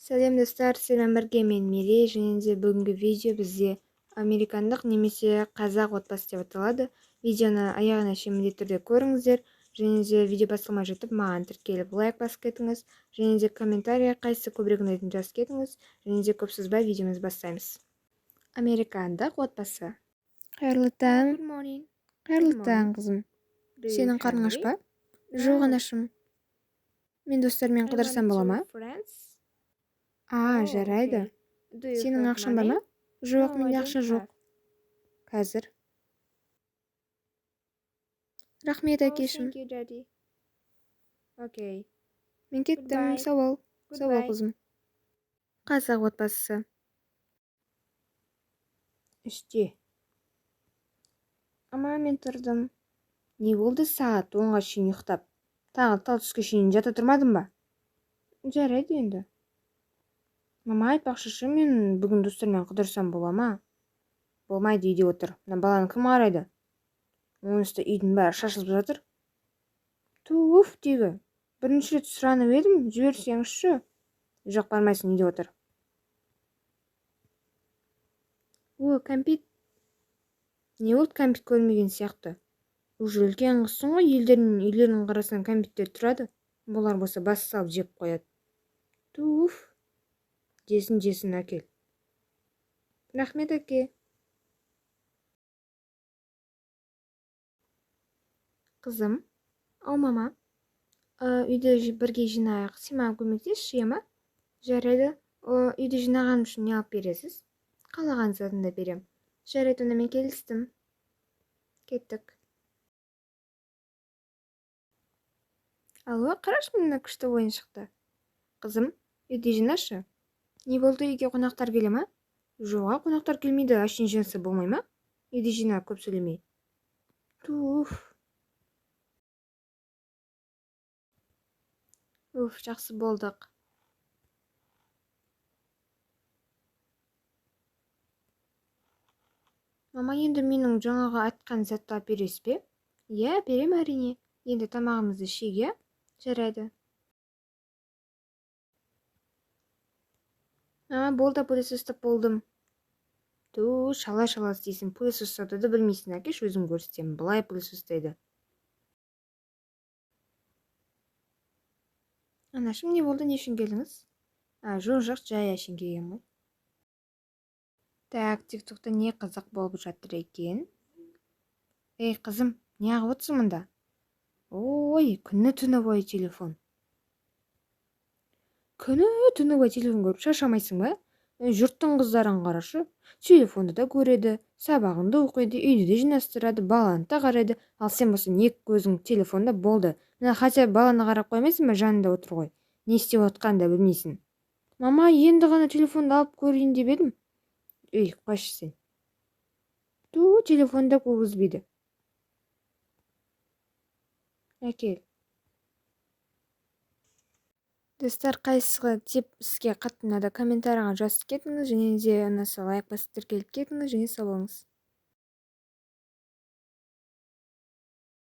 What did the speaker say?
Сәлем достар, сіздермен бірге мен Мирей, және де бүгінгі видео бізде американдық немесе қазақ отбасы деп аталады. Видеоны аяғына шейін міндетті түрде көріңіздер, және де видео басталмай жатып маған тіркеліп лайк басып кетіңіз, және де комментарийға қайсысы көбірек ұнайтынын жазып кетіңіз, және де көп созбай видеомызды бастаймыз. Американдық отбасы. Қайырлы таң. Қайырлы таң, қызым. Сенің қарның аш па? Жоқ, анашым. Мен достармен қыдырсам бола ма? Жарайды. Сенің ақшан бар ма? Жоқ, менде ақша жоқ. Қазір. Рахмет, әкешім. Мен кеттім, сау бол. Сау бол, қызым. Қазақ отбасы. Іште. Ама мен тұрдым. Не болды, сағат 10-ға шейін ұйықтап? Тағы тал түске шейін жата тұрмадым ба? Жарайды енді. Мама айтпақшы, мен бүгін достармен қыдырсам бола ма? Болмайды, үйде отыр. Мына баланы кім қарайды? Онысы үйдің бәрі шашылып жатыр. Туф тегі. Бірінші рет сұранып едім, жіберсеңізші. Жоқ, бармайсың, үйде отыр. Кәмпит. Не болды, кәмпит көрмеген сияқты? Уже үлкен қызсың ғой, елдердің үйлерінің қарасынан кәмпиттер тұрады. Бұлар болса бас салып жеп қояды. Туф. Жесін әкел. Рахмет, әке. Қызым, мама, үйді бірге жинайық. Сен маған көмектесші, ма? Жарайды. Үйді жинаған үшін не алып бересіз? Қалаған затында берем. Жарайды, онда мен келістім. Кеттік. Алло, қарашы, мына күшті ойын шықты. Қызым, үйді жинашы. Не болды, үйге қонақтар келе ма? Жоға, қонақтар келмейді, әшейін жинаса болмай ма? Үйді жина, көп сөйлемей. Жақсы болдық. Мама, енді менің жаңағы айтқан затты алып бересіз бе? Иә, берем әрине. Енді тамағымызды ішейік, иә? Жарайды. Болды, пылесостап болдым. Шала істейсің, пылесостауды да білмейсің, әкеш, өзім көрсетемін. Былай пылесостайды. Анашым, не болды, не үшін келдіңіз? Жоқ, жай әшейін келген ғой. Так, тиктокта не қызық болып жатыр екен? Ей, қызым, не ағып отырсың мұнда? Ой, күні-түні бойы телефон. Күні-түні бойы телефон көріп шаршамайсың ба? Жұрттың қыздарын қарашы. Телефонды да көреді, сабағын да оқиды, үйді де жинастырады, баланы да қарайды. Ал сен болсаң екі көзің телефонда болды. Мына хотя баланы қарап қоймайсың ба, жанында отыр ғой. Не істеп отқанын да білмейсің. Мама, енді ғана телефонды алып көрейін деп едім. Қойшы сен. Телефонда көргізбейді. Әкел. Достар, қайсыға тип сізге қатты ұнады, комментарийға жазып кетіңіз, және де ұнаса лайк басып тіркеліп кетіңіз, және сау болыңыз.